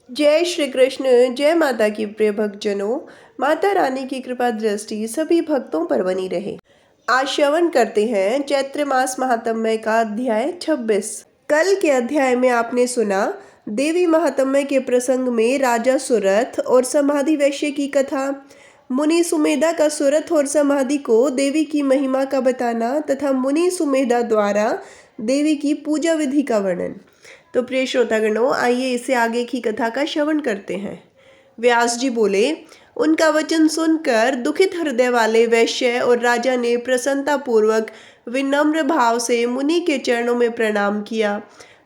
जय श्री कृष्ण। जय माता की प्रिय भक्तजनों। माता रानी की कृपा दृष्टि सभी भक्तों पर बनी रहे। आज श्रवण करते हैं चैत्र मास महात्म्य का अध्याय 26। कल के अध्याय में आपने सुना देवी महात्म्य के प्रसंग में राजा सुरथ और समाधि वैश्य की कथा, मुनि सुमेधा का सुरथ और समाधि को देवी की महिमा का बताना तथा मुनि सुमेधा द्वारा देवी की पूजा विधि का वर्णन। तो प्रिय श्रोतागणों, आइए इसे आगे की कथा का श्रवण करते हैं। व्यास जी बोले, उनका वचन सुनकर दुखित हृदय वाले वैश्य और राजा ने प्रसन्नता पूर्वक विनम्र भाव से मुनि के चरणों में प्रणाम किया।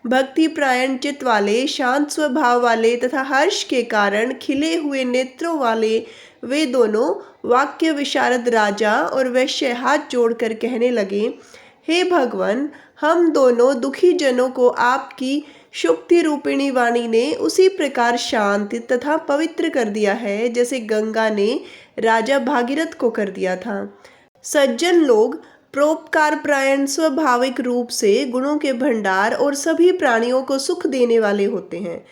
भक्ति प्रायण चित्त वाले, शांत स्वभाव वाले तथा हर्ष के कारण खिले हुए नेत्रों वाले वे दोनों वाक्य विशारद राजा और वैश्य हाथ जोड़कर कहने लगे, हे भगवान, हम दोनों दुखी जनों को आपकी शुक्ति रूपिणी वाणी ने उसी प्रकार शांत तथा पवित्र कर दिया है जैसे गंगा ने राजा भागीरथ को कर दिया था। सज्जन लोग परोपकार प्रायण स्वाभाविक रूप से गुणों के भंडार और सभी प्राणियों को सुख देने वाले होते हैं।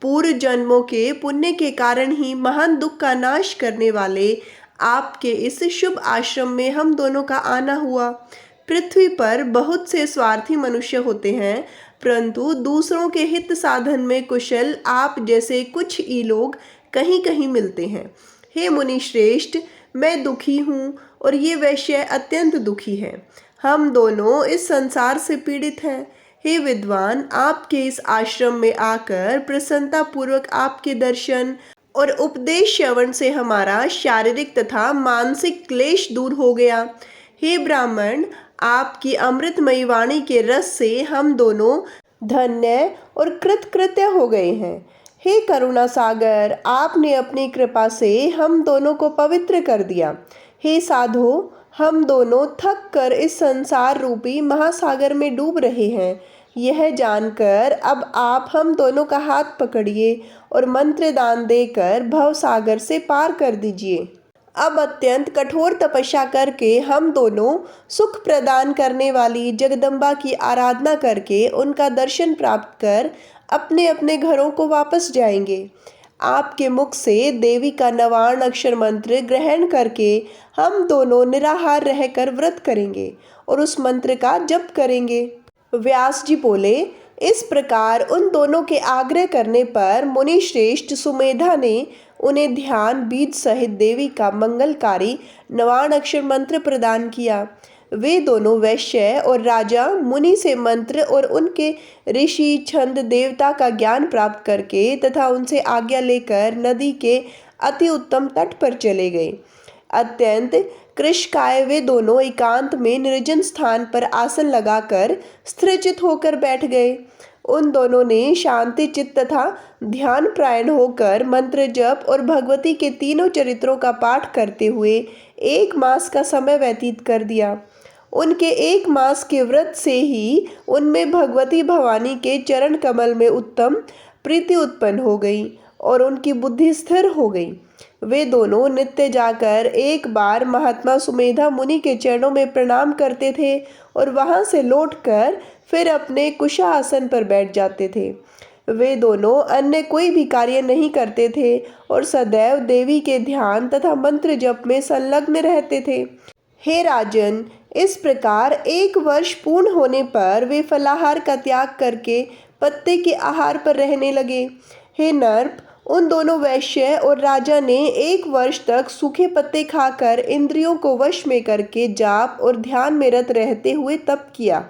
पूर्व जन्मों के पुण्य के कारण ही महान दुख का नाश करने वाले आपके इस शुभ आश्रम में हम दोनों का आना हुआ। पृथ्वी पर बहुत से स्वार्थी मनुष्य होते हैं, परंतु दूसरों के हित साधन में कुशल आप जैसे कुछ ही लोग कहीं कहीं मिलते हैं। हे मुनि श्रेष्ठ, मैं दुखी हूँ और ये वैश्य अत्यंत दुखी है। हम दोनों इस संसार से पीड़ित हैं। हे विद्वान, आपके इस आश्रम में आकर प्रसन्नता पूर्वक आपके दर्शन और उपदेश श्रवण से हमारा शारीरिक तथा मानसिक क्लेश दूर हो गया। हे ब्राह्मण, आपकी अमृतमयी वाणी के रस से हम दोनों धन्य और कृतकृत्य हो गए हैं। हे करुणा सागर, आपने अपनी कृपा से हम दोनों को पवित्र कर दिया। हे साधो, हम दोनों थक कर इस संसार रूपी महासागर में डूब रहे हैं। यह जानकर अब आप हम दोनों का हाथ पकड़िए और मंत्र दान देकर भव सागर से पार कर दीजिए। अब अत्यंत कठोर तपस्या करके हम दोनों सुख प्रदान करने वाली जगदम्बा की आराधना करके उनका दर्शन प्राप्त कर अपने अपने घरों को वापस जाएंगे। आपके मुख से देवी का नवार्ण अक्षर मंत्र ग्रहण करके हम दोनों निराहार रहकर व्रत करेंगे और उस मंत्र का जप करेंगे। व्यास जी बोले, इस प्रकार उन दोनों के आग्रह करने पर मुनि श्रेष्ठ सुमेधा ने उन्हें ध्यान बीज सहित देवी का मंगलकारी नवार्ण अक्षर मंत्र प्रदान किया। वे दोनों वैश्य और राजा मुनि से मंत्र और उनके ऋषि छंद देवता का ज्ञान प्राप्त करके तथा उनसे आज्ञा लेकर नदी के अति उत्तम तट पर चले गए। अत्यंत कृशकाय वे दोनों एकांत में निर्जन स्थान पर आसन लगाकर स्थिरचित होकर बैठ गए। उन दोनों ने शांति चित्त तथा ध्यान प्रायण होकर मंत्र जप और भगवती के तीनों चरित्रों का पाठ करते हुए 1 मास का समय व्यतीत कर दिया। उनके 1 मास के व्रत से ही उनमें भगवती भवानी के चरण कमल में उत्तम प्रीति उत्पन्न हो गई और उनकी बुद्धि स्थिर हो गई। वे दोनों नित्य जाकर एक बार महात्मा सुमेधा मुनि के चरणों में प्रणाम करते थे और वहां से लौटकर फिर अपने कुशासन पर बैठ जाते थे। वे दोनों अन्य कोई भी कार्य नहीं करते थे और सदैव देवी के ध्यान तथा मंत्र जप में संलग्न रहते थे। हे राजन, इस प्रकार 1 वर्ष पूर्ण होने पर वे फलाहार का त्याग करके पत्ते के आहार पर रहने लगे। हे नर्प, उन दोनों वैश्य और राजा ने 1 वर्ष तक सूखे पत्ते खाकर इंद्रियों को वश में करके जाप और ध्यान में रत रहते हुए तप किया।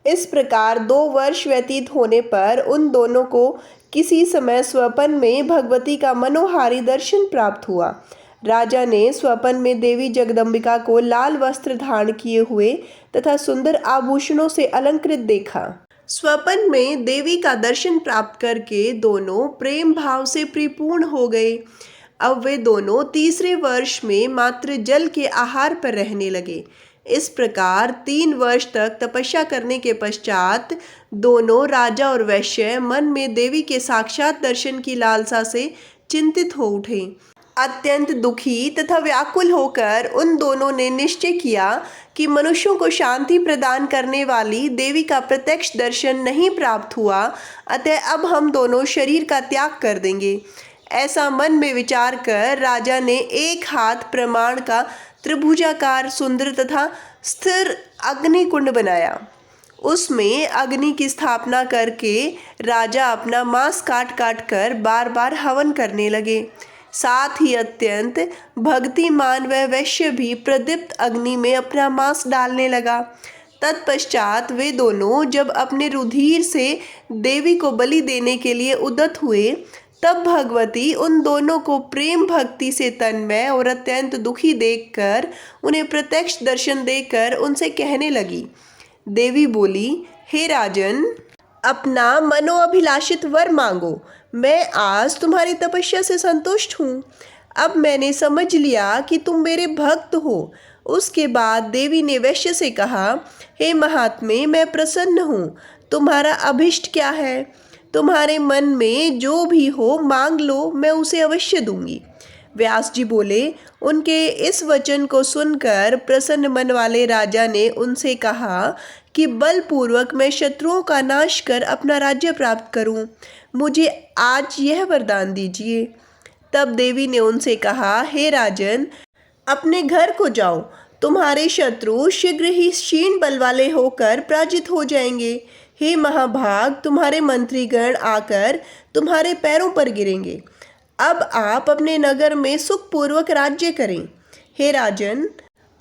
इस प्रकार 2 वर्ष व्यतीत होने पर उन दोनों को किसी समय स्वप्न में भगवती का मनोहारी दर्शन प्राप्त हुआ। राजा ने स्वप्न में देवी जगदम्बिका को लाल वस्त्र धारण किए हुए तथा सुंदर आभूषणों से अलंकृत देखा। स्वप्न में देवी का दर्शन प्राप्त करके दोनों प्रेम भाव से परिपूर्ण हो गए। अब वे दोनों तीसरे वर्ष में मात्र जल के आहार पर रहने लगे। इस प्रकार 3 वर्ष तक तपस्या करने के पश्चात दोनों राजा और वैश्य मन में देवी के साक्षात दर्शन की लालसा से चिंतित हो उठे। अत्यंत दुखी तथा व्याकुल होकर उन दोनों ने निश्चय किया कि मनुष्यों को शांति प्रदान करने वाली देवी का प्रत्यक्ष दर्शन नहीं प्राप्त हुआ, अतः अब हम दोनों शरीर का त्याग कर देंगे। ऐसा मन में विचार कर राजा ने एक हाथ प्रमाण का त्रिभुजाकार सुंदर तथा स्थिर अग्निकुंड बनाया। उसमें अग्नि की स्थापना करके राजा अपना मांस काट काट कर बार बार हवन करने लगे। साथ ही अत्यंत भक्तिमान वह वैश्य भी प्रदीप्त अग्नि में अपना मांस डालने लगा। तत्पश्चात वे दोनों जब अपने रुधिर से देवी को बलि देने के लिए उद्यत हुए, तब भगवती उन दोनों को प्रेम भक्ति से तन्मय और अत्यंत दुखी देखकर उन्हें प्रत्यक्ष दर्शन देकर उनसे कहने लगी। देवी बोली, हे राजन, अपना मनोअभिलाषित वर मांगो। मैं आज तुम्हारी तपस्या से संतुष्ट हूँ। अब मैंने समझ लिया कि तुम मेरे भक्त हो। उसके बाद देवी ने वैश्य से कहा, हे महात्मे, मैं प्रसन्न हूँ। तुम्हारा अभिष्ट क्या है? तुम्हारे मन में जो भी हो मांग लो, मैं उसे अवश्य दूंगी। व्यास जी बोले, उनके इस वचन को सुनकर प्रसन्न मन वाले राजा ने उनसे कहा कि बलपूर्वक मैं शत्रुओं का नाश कर अपना राज्य प्राप्त करूं। मुझे आज यह वरदान दीजिए। तब देवी ने उनसे कहा, हे राजन, अपने घर को जाओ। तुम्हारे शत्रु शीघ्र ही क्षीण बल वाले होकर पराजित हो जाएंगे। हे महाभाग, तुम्हारे मंत्रीगण आकर तुम्हारे पैरों पर गिरेंगे। अब आप अपने नगर में सुखपूर्वक राज्य करें। हे राजन,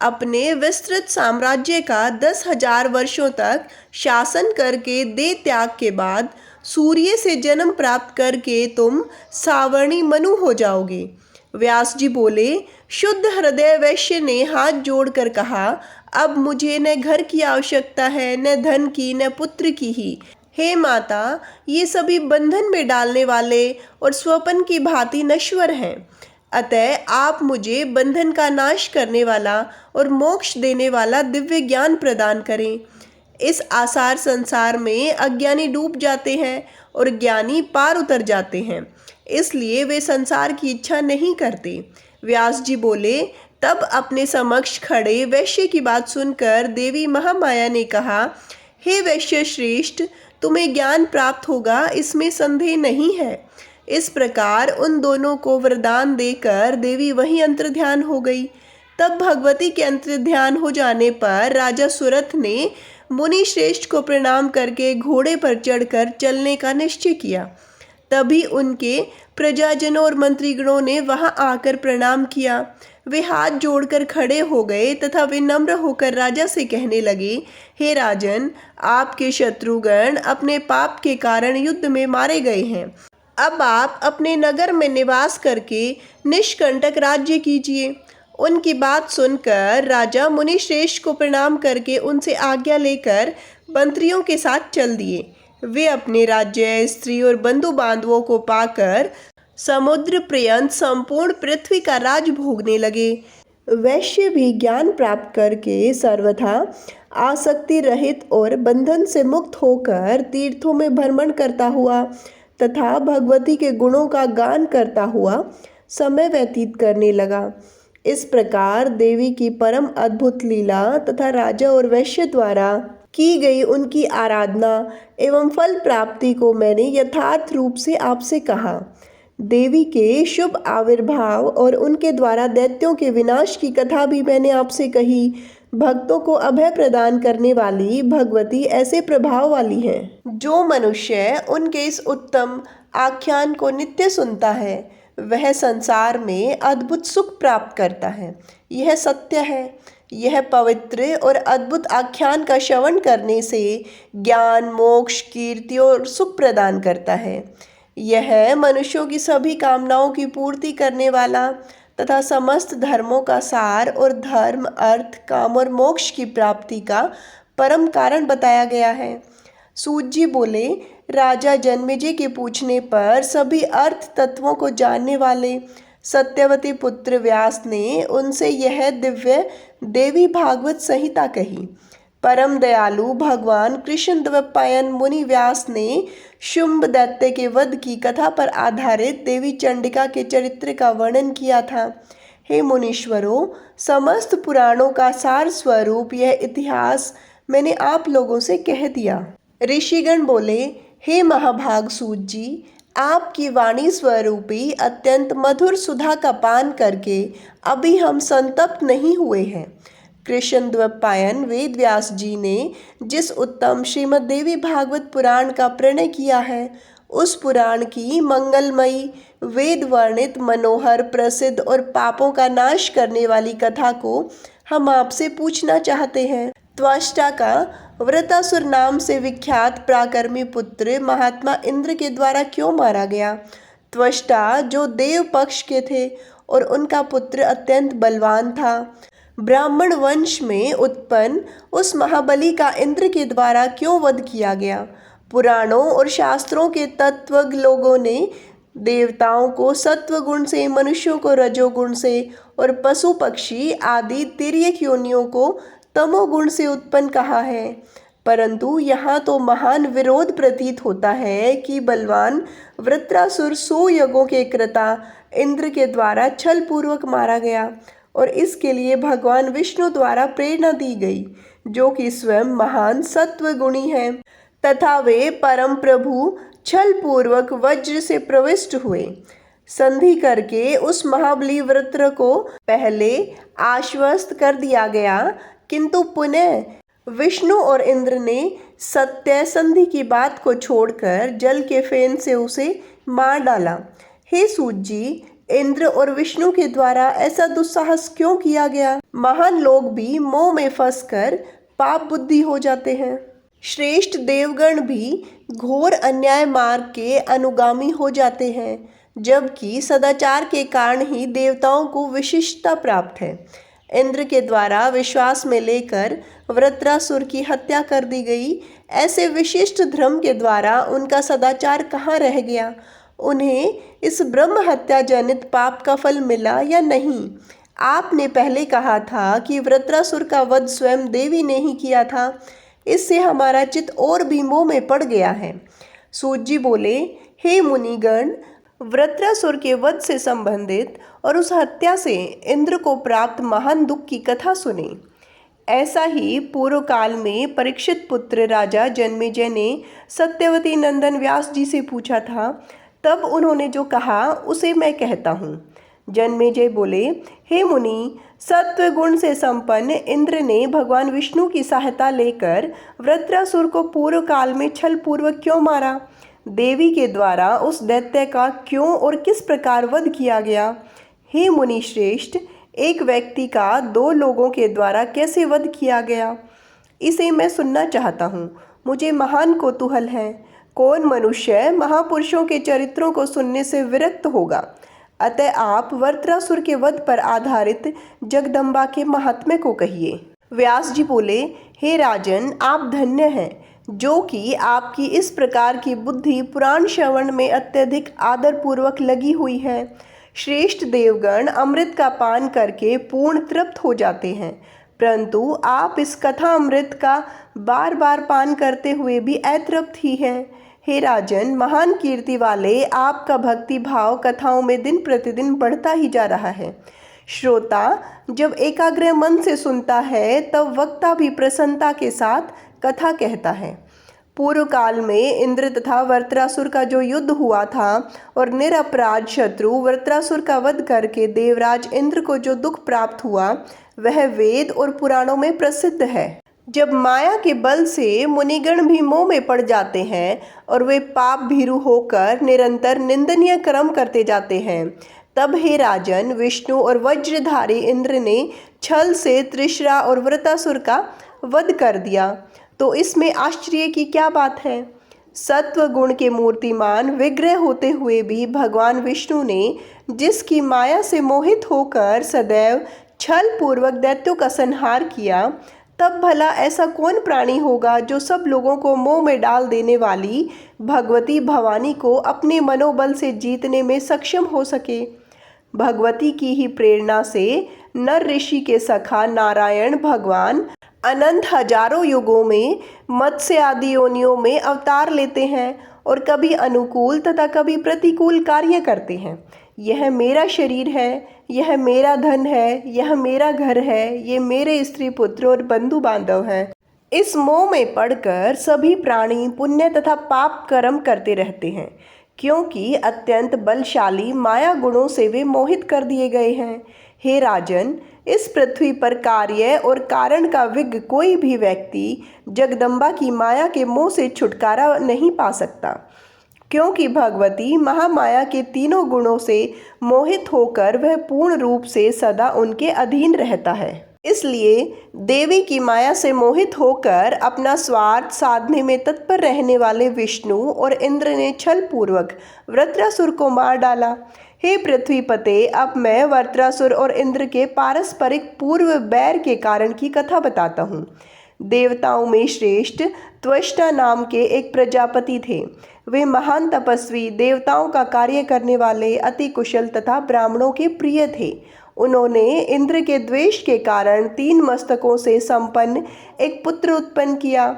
अपने विस्तृत साम्राज्य का 10,000 वर्षों तक शासन करके देह त्याग के बाद सूर्य से जन्म प्राप्त करके तुम सावर्णी मनु हो जाओगे। व्यास जी बोले, शुद्ध हृदय वैश्य ने हाथ जोड़कर कहा, अब मुझे न घर की आवश्यकता है, न धन की, न पुत्र की ही। हे माता, ये सभी बंधन में डालने वाले और स्वपन की भांति नश्वर हैं। अतः आप मुझे बंधन का नाश करने वाला और मोक्ष देने वाला दिव्य ज्ञान प्रदान करें। इस आसार संसार में अज्ञानी डूब जाते हैं और ज्ञानी पार उतर जाते हैं, इसलिए वे संसार की इच्छा नहीं करते। व्यास जी बोले, तब अपने समक्ष खड़े वैश्य की बात सुनकर देवी महामाया ने कहा, हे वैश्य श्रेष्ठ, तुम्हें ज्ञान प्राप्त होगा, इसमें संदेह नहीं है। इस प्रकार उन दोनों को वरदान देकर देवी वहीं अंतर्ध्यान हो गई। तब भगवती के अंतर्ध्यान हो जाने पर राजा सुरथ ने मुनि श्रेष्ठ को प्रणाम करके घोड़े पर चढ़कर चलने का निश्चय किया। तभी उनके प्रजाजनों और मंत्रीगणों ने वहां आकर प्रणाम किया। वे हाथ जोड़कर खड़े हो गए तथा विनम्र होकर राजा से कहने लगे, हे राजन, आपके शत्रुगण अपने पाप के कारण युद्ध में मारे गए हैं। अब आप अपने नगर में निवास करके निष्कंटक राज्य कीजिए। उनकी बात सुनकर राजा मुनिश्रेष्ठ को प्रणाम करके उनसे आज्ञा लेकर मंत्रियों के साथ चल दिए। वे अपने राज्य, स्त्री और बंधु बांधवों को पाकर समुद्र पर्यंत संपूर्ण पृथ्वी का राज भोगने लगे। वैश्य भी ज्ञान प्राप्त करके सर्वथा आसक्ति रहित और बंधन से मुक्त होकर तीर्थों में भ्रमण करता हुआ तथा भगवती के गुणों का गान करता हुआ समय व्यतीत करने लगा। इस प्रकार देवी की परम अद्भुत लीला तथा राजा और वैश्य द्वारा की गई उनकी आराधना एवं फल प्राप्ति को मैंने यथार्थ रूप से आपसे कहा। देवी के शुभ आविर्भाव और उनके द्वारा दैत्यों के विनाश की कथा भी मैंने आपसे कही। भक्तों को अभय प्रदान करने वाली भगवती ऐसे प्रभाव वाली हैं। जो मनुष्य उनके इस उत्तम आख्यान को नित्य सुनता है, वह संसार में अद्भुत सुख प्राप्त करता है। यह सत्य है। यह पवित्र और अद्भुत आख्यान का श्रवण करने से ज्ञान, मोक्ष, कीर्ति और सुख प्रदान करता है। यह मनुष्यों की सभी कामनाओं की पूर्ति करने वाला तथा समस्त धर्मों का सार और धर्म, अर्थ, काम और मोक्ष की प्राप्ति का परम कारण बताया गया है। सूत जी बोले, राजा जन्मेजय के पूछने पर सभी अर्थ तत्वों को जानने वाले सत्यवती पुत्र व्यास ने उनसे यह दिव्य देवी भागवत संहिता कही। परम दयालु भगवान कृष्णद्वैपायन मुनि व्यास ने शुंभ दैत्य के वध की कथा पर आधारित देवी चंडिका के चरित्र का वर्णन किया था। हे मुनीश्वरों, समस्त पुराणों का सार स्वरूप यह इतिहास मैंने आप लोगों से कह दिया। ऋषिगण बोले, हे महाभाग सूत जी, आपकी वाणी स्वरूपी अत्यंत मधुर सुधा का पान करके अभी हम संतप्त नहीं हुए हैं। कृष्णद्वैपायन वेद व्यास जी ने जिस उत्तम श्रीमद् देवी भागवत पुराण का प्रणय किया है, उस पुराण की मंगलमयी वेद वर्णित मनोहर प्रसिद्ध और पापों का नाश करने वाली कथा को हम आपसे पूछना चाहते हैं। त्वष्टा का वृत्रासुर नाम से विख्यात पराक्रमी पुत्र महात्मा इंद्र के द्वारा क्यों मारा गया? त्वष्टा जो देव पक्ष के थे और उनका पुत्र अत्यंत बलवान था, ब्राह्मण वंश में उत्पन्न उस महाबली का इंद्र के द्वारा क्यों वध किया गया? पुराणों और शास्त्रों के तत्वज्ञ लोगों ने देवताओं को सत्व गुण से, मनुष्यों को रजोगुण से और पशु पक्षी आदि तिर्यक योनियों को तमोगुण से उत्पन्न कहा है, परंतु यहाँ तो महान विरोध प्रतीत होता है कि बलवान वृत्रासुर 100 यज्ञों के कृता इंद्र के द्वारा छल पूर्वक मारा गया और इसके लिए भगवान विष्णु द्वारा प्रेरणा दी गई, जो कि स्वयं महान सत्व गुणी हैं, तथा वे परम प्रभु छल पूर्वक वज्र से प्रविष्ट हुए। संधि करके उस महाबली वृत्र को पहले आश्वस्त कर दिया गया, किंतु पुनः विष्णु और इंद्र ने सत्य संधि की बात को छोड़कर जल के फेन से उसे मार डाला। हे सूत जी, इंद्र और विष्णु के द्वारा ऐसा दुस्साहस क्यों किया गया? महान लोग भी मोह में फंसकर पाप बुद्धि हो जाते हैं। श्रेष्ठ देवगण भी घोर अन्याय मार्ग के अनुगामी हो जाते हैं, जबकि सदाचार के कारण ही देवताओं को विशिष्टता प्राप्त है। इंद्र के द्वारा विश्वास में लेकर वृत्रासुर की हत्या कर दी गई। ऐसे विशिष्ट धर्म के द्वारा उनका सदाचार कहाँ रह गया? उन्हें इस ब्रह्म हत्या जनित पाप का फल मिला या नहीं? आपने पहले कहा था कि वृत्रासुर का वध स्वयं देवी ने ही किया था। इससे हमारा चित्त और भी मोह में पड़ गया है। सूत जी बोले, हे मुनिगण, वृत्रासुर के वध से संबंधित और उस हत्या से इंद्र को प्राप्त महान दुख की कथा सुने। ऐसा ही पूर्व काल में परीक्षित पुत्र राजा जन्मेजय ने सत्यवती नंदन व्यास जी से पूछा था, तब उन्होंने जो कहा उसे मैं कहता हूँ। जन्मेजय बोले, हे मुनि, सत्व गुण से संपन्न इंद्र ने भगवान विष्णु की सहायता लेकर वृत्रासुर को पूर्व काल में छल पूर्वक क्यों मारा? देवी के द्वारा उस दैत्य का क्यों और किस प्रकार वध किया गया? हे मुनि श्रेष्ठ, एक व्यक्ति का 2 लोगों के द्वारा कैसे वध किया गया, इसे मैं सुनना चाहता हूँ। मुझे महान कौतूहल है। कौन मनुष्य महापुरुषों के चरित्रों को सुनने से विरक्त होगा? अतः आप वृत्रासुर के वध पर आधारित जगदम्बा के महात्म्य को कहिए। व्यास जी बोले, हे राजन, आप धन्य हैं, जो कि आपकी इस प्रकार की बुद्धि पुराण श्रवण में अत्यधिक आदर पूर्वक लगी हुई है। श्रेष्ठ देवगण अमृत का पान करके पूर्ण तृप्त हो जाते हैं, परंतु आप इस कथा अमृत का बार बार पान करते हुए भी अतृप्त ही हैं। हे राजन, महान कीर्ति वाले आपका भक्ति भाव कथाओं में दिन प्रतिदिन बढ़ता ही जा रहा है। श्रोता जब एकाग्र मन से सुनता है, तब वक्ता भी प्रसन्नता के साथ कथा कहता है। पूर्व काल में इंद्र तथा वृत्रासुर का जो युद्ध हुआ था और निरपराध शत्रु वृत्रासुर का वध करके देवराज इंद्र को जो दुख प्राप्त हुआ, वह वेद और पुराणों में प्रसिद्ध है। जब माया के बल से मुनिगण भी मोह में पड़ जाते हैं और वे पाप भीरु होकर निरंतर निंदनीय कर्म करते जाते हैं, तब हे राजन, विष्णु और वज्रधारी इंद्र ने छल से त्रिशरा और वृत्रासुर का वध कर दिया। तो इसमें आश्चर्य की क्या बात है? सत्व गुण के मूर्तिमान विग्रह होते हुए भी भगवान विष्णु ने जिसकी माया से मोहित होकर सदैव छल पूर्वक दैत्यों का संहार किया, तब भला ऐसा कौन प्राणी होगा जो सब लोगों को मोह में डाल देने वाली भगवती भवानी को अपने मनोबल से जीतने में सक्षम हो सके? भगवती की ही प्रेरणा से नर ऋषि के सखा नारायण भगवान अनंत हजारों युगों में मत्स्य आदि योनियों में अवतार लेते हैं और कभी अनुकूल तथा कभी प्रतिकूल कार्य करते हैं। यह मेरा शरीर है, यह मेरा धन है, यह मेरा घर है, ये मेरे स्त्री पुत्र और बंधु बांधव हैं। इस मोह में पड़कर सभी प्राणी पुण्य तथा पाप कर्म करते रहते हैं, क्योंकि अत्यंत बलशाली माया गुणों से वे मोहित कर दिए गए हैं। हे राजन, इस पृथ्वी पर कार्य और कारण का विज्ञ कोई भी व्यक्ति जगदम्बा की माया के मोह से छुटकारा नहीं पा सकता, क्योंकि भगवती महामाया के तीनों गुणों से मोहित होकर वह पूर्ण रूप से सदा उनके अधीन रहता है। इसलिए देवी की माया से मोहित होकर अपना स्वार्थ साधने में तत्पर रहने वाले विष्णु और इंद्र ने छल पूर्वक वृत्रासुर को मार डाला। हे पृथ्वीपते, अब मैं वृत्रासुर और इंद्र के पारस्परिक पूर्व बैर के कारण की कथा बताता हूँ। देवताओं में श्रेष्ठ त्वष्टा नाम के एक प्रजापति थे। वे महान तपस्वी, देवताओं का कार्य करने वाले, अति कुशल तथा ब्राह्मणों के प्रिय थे। उन्होंने इंद्र के द्वेष के कारण 3 मस्तकों से संपन्न एक पुत्र उत्पन्न किया,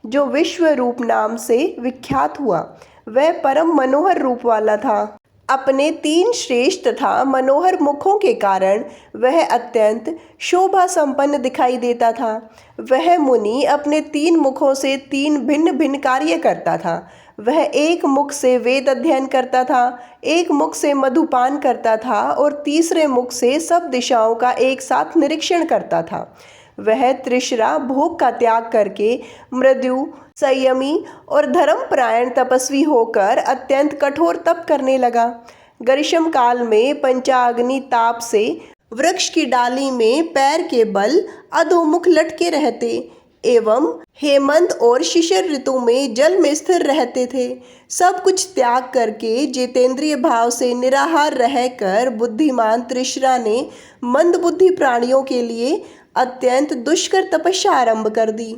जो विश्वरूप नाम से विख्यात हुआ। वह परम मनोहर रूप वाला था। अपने 3 श्रेष्ठ तथा मनोहर मुखों के कारण वह अत्यंत शोभा संपन्न दिखाई देता था। वह मुनि अपने 3 मुखों से 3 भिन्न भिन्न कार्य करता था। वह एक मुख से वेद अध्ययन करता था, एक मुख से मधुपान करता था और तीसरे मुख से सब दिशाओं का एक साथ निरीक्षण करता था। वह तृष्णा भोग का त्याग करके मृदु, संयमी और धर्मपरायण तपस्वी होकर अत्यंत कठोर तप करने लगा। ग्रीष्म काल में पंचाग्नि ताप से वृक्ष की डाली में पैर के बल अधोमुख लटके रहते एवं हेमंत और शिशिर ऋतु में जल में स्थिर रहते थे। सब कुछ त्याग करके जितेंद्रिय भाव से निराहार रहकर बुद्धिमान तृष्णा ने मंदबुद्धि प्राणियों के लिए अत्यंत दुष्कर तपस्या आरंभ कर दी।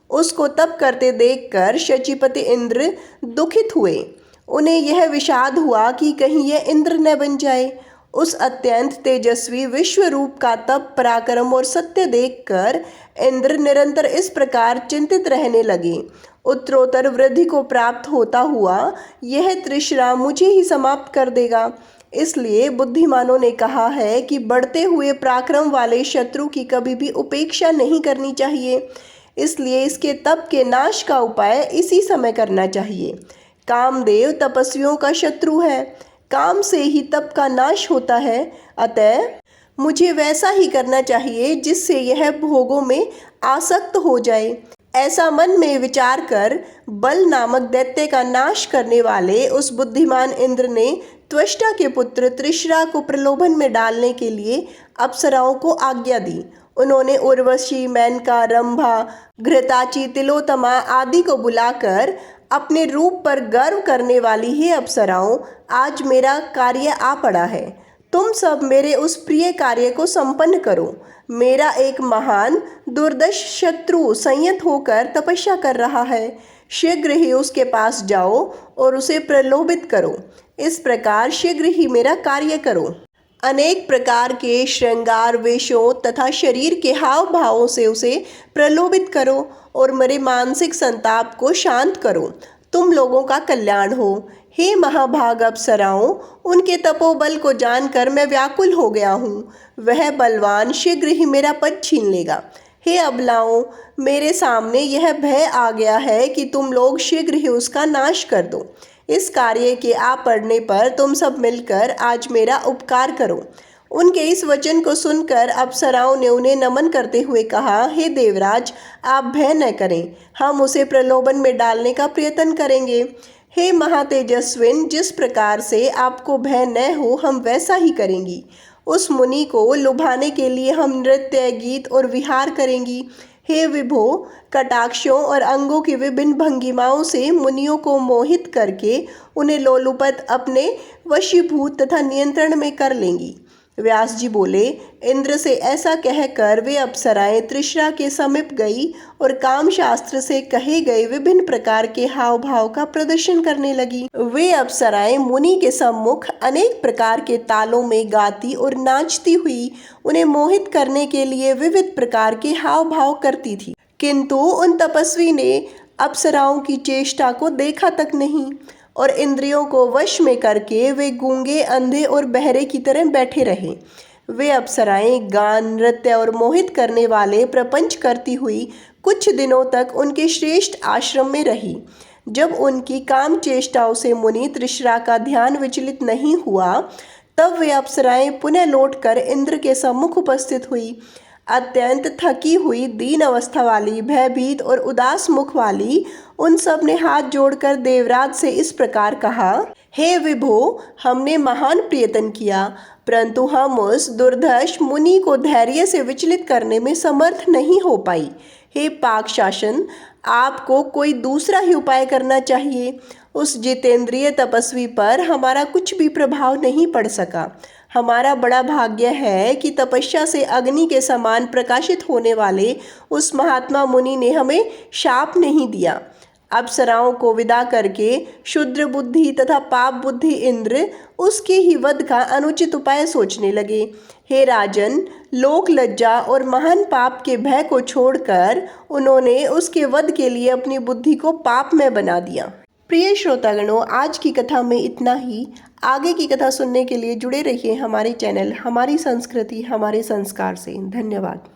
उसको तप करते देखकर शचीपति इंद्र दुखित हुए। उन्हें यह विषाद हुआ कि कहीं यह इंद्र न बन जाए। उस अत्यंत तेजस्वी विश्व रूप का तप, पराक्रम और सत्य देखकर इंद्र निरंतर इस प्रकार चिंतित रहने लगे। उत्तरोत्तर वृद्धि को प्राप्त होता हुआ यह तृष्णा मुझे ही समाप्त कर देगा। इसलिए बुद्धिमानों ने कहा है कि बढ़ते हुए पराक्रम वाले शत्रु की कभी भी उपेक्षा नहीं करनी चाहिए। इसलिए इसके तप के नाश का उपाय इसी समय करना चाहिए। कामदेव तपस्वियों का शत्रु है। काम से ही तप का नाश होता है। अतः मुझे वैसा ही करना चाहिए जिससे यह भोगों में आसक्त हो जाए। ऐसा मन में विचार कर बल नामक दैत्य का नाश करने वाले उस बुद्धिमान इंद्र ने त्वष्टा के पुत्र तृष्णा को प्रलोभन में डालने के लिए अप्सराओं को आज्ञा दी। उन्होंने उर्वशी, मेनका, रंभा, घृताची, तिलोत्तमा आदि को बुलाकर अपने रूप पर गर्व करने वाली ही अप्सराओं, आज मेरा कार्य आ पड़ा है। तुम सब मेरे उस प्रिय कार्य को संपन्न करो। मेरा एक महान दुर्दश शत्रु संयत होकर तपस्या कर रहा है। शीघ्र ही उसके पास जाओ और उसे प्रलोभित करो। इस प्रकार शीघ्र ही मेरा कार्य करो। अनेक प्रकार के श्रृंगार, वेशों तथा शरीर के हाव भावों से उसे प्रलोभित करो और मेरे मानसिक संताप को शांत करो। तुम लोगों का कल्याण हो। हे महाभाग अप्सराओं, उनके तपोबल को जानकर मैं व्याकुल हो गया हूँ। वह बलवान शीघ्र ही मेरा पद छीन लेगा। हे अबलाओं, मेरे सामने यह भय आ गया है कि तुम लोग शीघ्र ही उसका नाश कर दो। इस कार्य के आ पड़ने पर तुम सब मिलकर आज मेरा उपकार करो। उनके इस वचन को सुनकर अप्सराओं ने उन्हें नमन करते हुए कहा, हे देवराज, आप भय न करें, हम उसे प्रलोभन में डालने का प्रयत्न करेंगे। हे महातेजस्विन, जिस प्रकार से आपको भय न हो हम वैसा ही करेंगी। उस मुनि को लुभाने के लिए हम नृत्य, गीत और विहार करेंगी। हे विभो, कटाक्षों और अंगों की विभिन्न भंगिमाओं से मुनियों को मोहित करके उन्हें लोलुपत अपने वशीभूत तथा नियंत्रण में कर लेंगी। व्यास जी बोले, इंद्र से ऐसा कहकर वे अप्सराएं तृष्णा के समीप गई और काम शास्त्र से कहे गए विभिन्न प्रकार के हाव भाव का प्रदर्शन करने लगी। वे अप्सराएं मुनि के सम्मुख अनेक प्रकार के तालों में गाती और नाचती हुई उन्हें मोहित करने के लिए विविध प्रकार के हाव भाव करती थी, किंतु उन तपस्वी ने अप्सराओं की चेष्टा को देखा तक नहीं और इंद्रियों को वश में करके वे गूंगे, अंधे और बहरे की तरह बैठे रहे। वे अप्सराएं गान, नृत्य और मोहित करने वाले प्रपंच करती हुई कुछ दिनों तक उनके श्रेष्ठ आश्रम में रही। जब उनकी काम चेष्टाओं से मुनि तृष्णा का ध्यान विचलित नहीं हुआ, तब वे अप्सराएं पुनः लौटकर इंद्र के सम्मुख उपस्थित हुई। अत्यंत थकी हुई, दीन अवस्था वाली, भयभीत और उदास मुख वाली उन सब ने हाथ जोड़कर देवराज से इस प्रकार कहा, हे विभो, हमने महान प्रयत्न किया, परंतु हम उस दुर्धर्ष मुनि को धैर्य से विचलित करने में समर्थ नहीं हो पाई। हे पाक शासन, आपको कोई दूसरा ही उपाय करना चाहिए। उस जितेंद्रिय तपस्वी पर हमारा कुछ भी प्रभाव नहीं पड़ सका। हमारा बड़ा भाग्य है कि तपस्या से अग्नि के समान प्रकाशित होने वाले उस महात्मा मुनि ने हमें शाप नहीं दिया। अप्सराओं को विदा करके शुद्र बुद्धि तथा पाप बुद्धि इंद्र उसके ही वध का अनुचित उपाय सोचने लगे। हे राजन, लोक लज्जा और महान पाप के भय को छोड़कर उन्होंने उसके वध के लिए अपनी बुद्धि को पाप में बना दिया। प्रिय श्रोतागणों, आज की कथा में इतना ही। आगे की कथा सुनने के लिए जुड़े रहिए हमारे चैनल हमारी संस्कृति हमारे संस्कार से। धन्यवाद।